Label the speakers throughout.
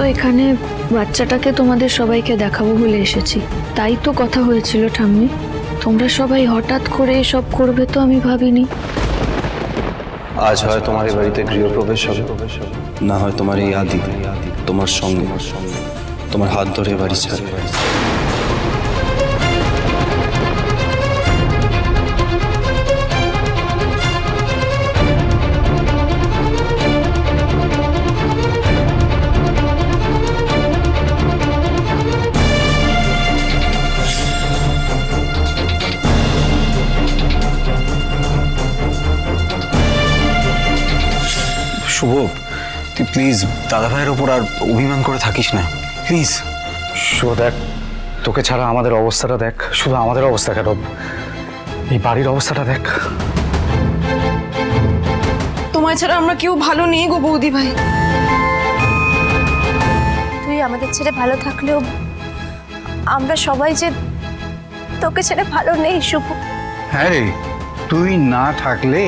Speaker 1: তো এখানে বাচ্চাটাকে তোমাদের সবাইকে দেখাবো বলে এসেছি। তাই তো কথা হয়েছিল ঠাম্মি, তোমরা সবাই হঠাৎ করে এসব করবে তো আমি ভাবিনি।
Speaker 2: আজ হয় তোমার এই বাড়িতে গৃহপ্রবেশ হবে, না হয় তোমার এই আদি তোমার সঙ্গে তোমার হাত ধরে বাড়ি ছাড়বে। শুভ, তুই প্লিজ দাদা ভাইয়ের ওপর আর অভিমান করে থাকিস না, প্লিজ।
Speaker 3: শুভ দেখ, তোকে ছাড়া আমাদের অবস্থাটা দেখ, শুধু আমাদের অবস্থা কেন, এই বাড়ির অবস্থাটা দেখ।
Speaker 4: তোমায় ছাড়া আমরা কেউ ভালো নেই গো বৌদি ভাই।
Speaker 5: তুই আমাদের ছেড়ে ভালো থাকলেও আমরা সবাই যে তোকে ছেড়ে ভালো নেই শুভ।
Speaker 6: হ্যাঁ রে, তুই না থাকলে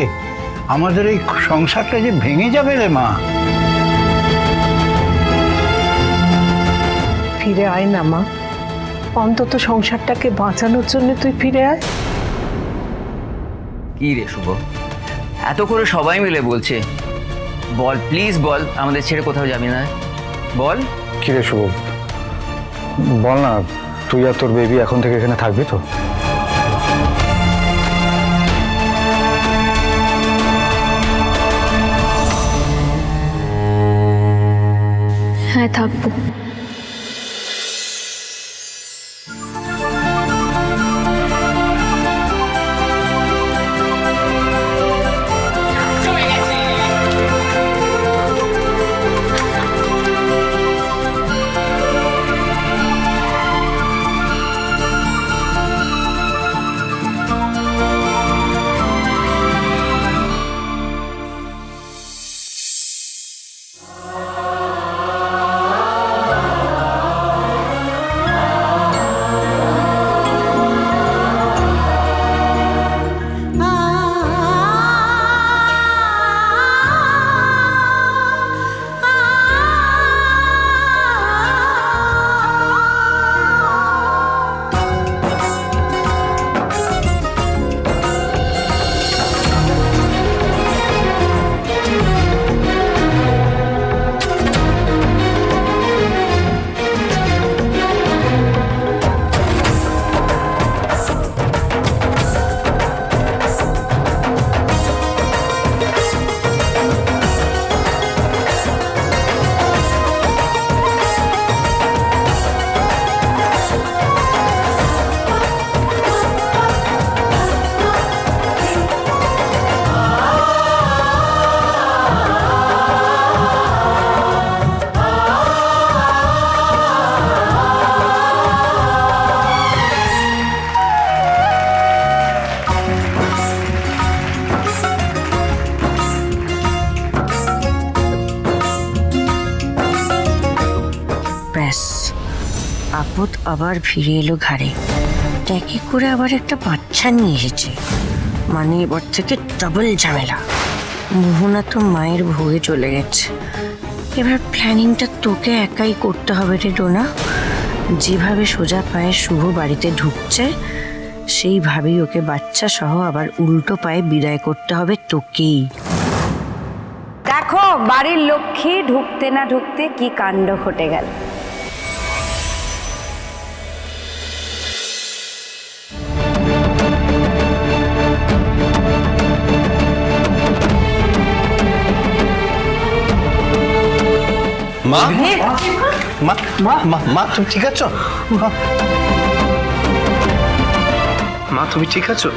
Speaker 6: আমাদের এই সংসারটা যে ভেঙে যাবে রে মা।
Speaker 7: ফিরে আয় না মা, অন্তত সংসারটাকে বাঁচানোর জন্য তুই ফিরে আয়।
Speaker 8: কি রে শুভ, এত করে সবাই মিলে বলছে, বল প্লিজ বল, আমাদের ছেড়ে কোথাও যাবি না, বল।
Speaker 3: কি রে শুভ, বল না, তুই আর তোর বেবি এখন থেকে এখানে থাকবি তো?
Speaker 1: হ্যাঁ, থাকবো।
Speaker 9: আপদ আবার ফিরে এলো ঘাড়ে, ট্যাকি করে আবার একটা বাচ্চা নিয়ে এসেছে, মানে এবার থেকে ডাবল ঝামেলা। মোহনা তো মায়ের ভোগে চলে গেছে, এবার প্ল্যানিংটা তোকে একাই করতে হবে রে ডোনা। যেভাবে সোজা পায়ে শুভ বাড়িতে ঢুকছে সেইভাবেই ওকে বাচ্চা সহ আবার উল্টো পায়ে বিদায় করতে হবে তোকেই।
Speaker 5: দেখো বাড়ির লক্ষ্মী ঢুকতে না ঢুকতে কি কাণ্ড ঘটে গেল।
Speaker 2: মা মা মা মা মা তুমি ঠিক আছো? মা তুমি ঠিক আছো?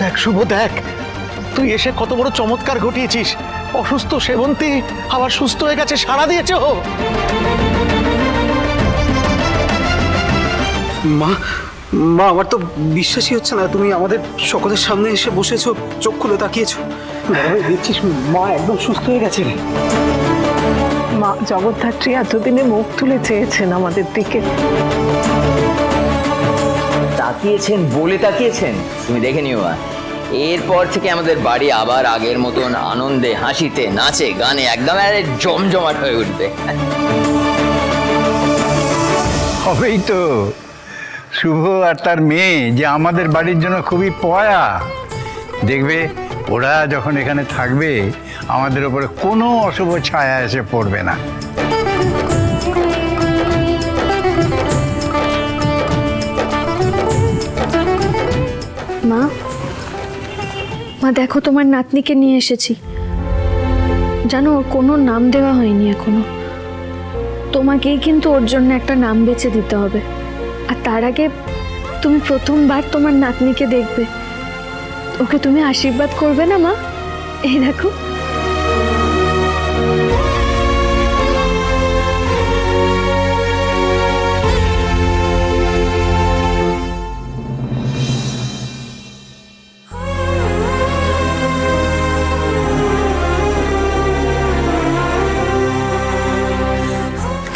Speaker 3: দেখ শুভ, দেখ তুই এসে কত বড় চমৎকার ঘটিয়েছিস। অসুস্থ সেবন্তী আবার সুস্থ হয়ে গেছে, সাড়া দিয়েছে ও।
Speaker 2: মা মা আমার তো বিশ্বাসই হচ্ছে না, তুমি আমাদের সকলের সামনে এসে বসেছো, চোখ খুলে তাকিয়েছো।
Speaker 3: দেখছিস মা একদম সুস্থ হয়ে গেছে।
Speaker 7: মা জগদ্ধাত্রী এতদিনে মুখ তুলে চেয়েছেন আমাদের দিকে।
Speaker 8: তাকিয়েছেন বলে তাকিয়েছেন, তুমি দেখে নিও মা, এরপর থেকে আমাদের বাড়ি আবার আগের মতন আনন্দে হাসিতে নাচে গানে একদম জমজমাট হয়ে উঠবে।
Speaker 6: হবেই তো। শুভ আর তার মেয়ে যে আমাদের বাড়ির জন্য খুবই পয়া। দেখবে ওরা যখন এখানে থাকবে আমাদের উপরে কোনো অশুভ ছায়া এসে পড়বে না।
Speaker 1: মা, মা দেখো তোমার নাতনিকে নিয়ে এসেছি। জানো ওর কোনো নাম দেওয়া হয়নি এখনো। তোমাকেই কিন্তু ওর জন্য একটা নাম বেছে দিতে হবে। আর তার আগে তুমি প্রথমবার তোমার নাতনিকে দেখবে, ওকে তুমি আশীর্বাদ করবে না মা? এই দেখো।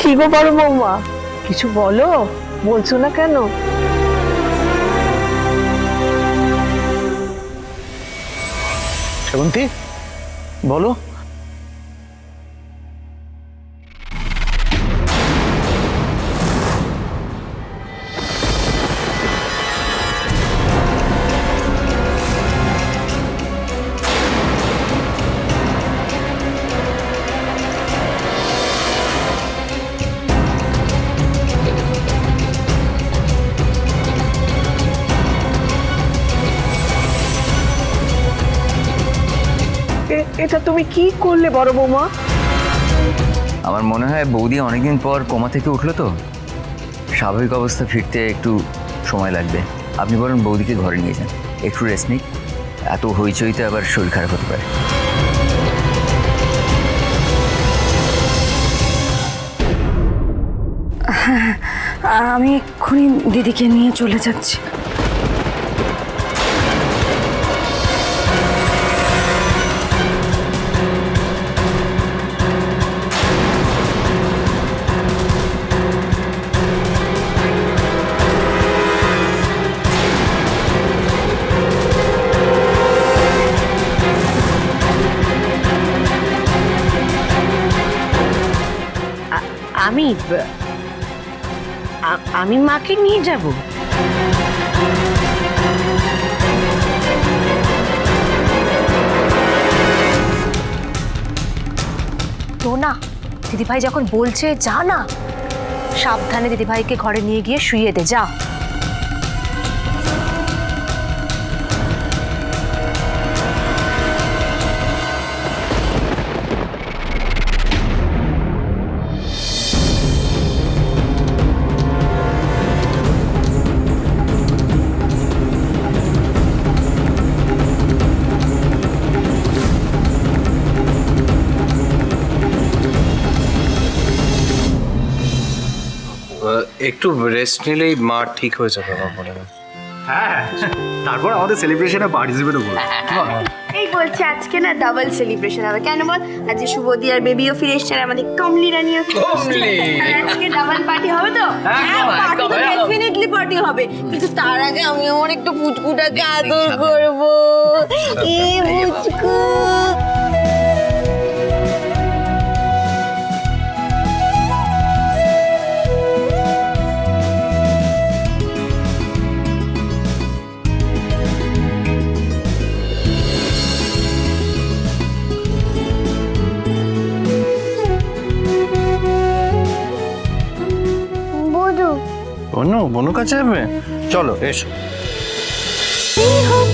Speaker 7: কি গো বড় বৌমা, কিছু বলো, বলছো না কেন?
Speaker 3: সেবন্তী, বলো।
Speaker 7: এটা তুমি কি করলে বড় বৌমা?
Speaker 8: আমার মনে হয় বৌদি অনেকদিন পর কোমা থেকে উঠলো তো, স্বাভাবিক অবস্থা ফিরতে একটু সময় লাগবে। আপনি বরং বৌদিকে ঘরে নিয়ে যান, একটু রেস্ট নিক। এত হইচইতে আবার শরীর খারাপ হতে পারে।
Speaker 9: আমি এক্ষুনি দিদিকে নিয়ে চলে যাচ্ছি। আমি মাকে নিয়ে যাব।
Speaker 5: তো না, দিদিভাই যখন বলছে যা না, সাবধানে দিদিভাইকে ঘরে নিয়ে গিয়ে শুইয়ে দে, যা।
Speaker 2: একটু রেস্ট নিলেই মা ঠিক হয়ে যাবে আমার মনে হয়।
Speaker 3: হ্যাঁ, তারপর আমাদের সেলিব্রেশনে পার্টিসিপেটও করবো।
Speaker 4: এই বলছে আজকে না ডাবল সেলিব্রেশন হবে। কেন বল? আজকে শুভদি আর বেবিও ফিরে এসছে, আর আমাদের কমলি রানিও ফিরে এসছে। আর আজকে ডাবল পার্টি হবে তো? হ্যাঁ, পার্টি তো ডেফিনেটলি পার্টি হবে। কিন্তু তার আগে আমি আমার একটু পুচকুটাকে আদর করব। এই পুচকু।
Speaker 2: বনু, বনু কাছে যাবে? চলো এসো।
Speaker 5: স্নেহ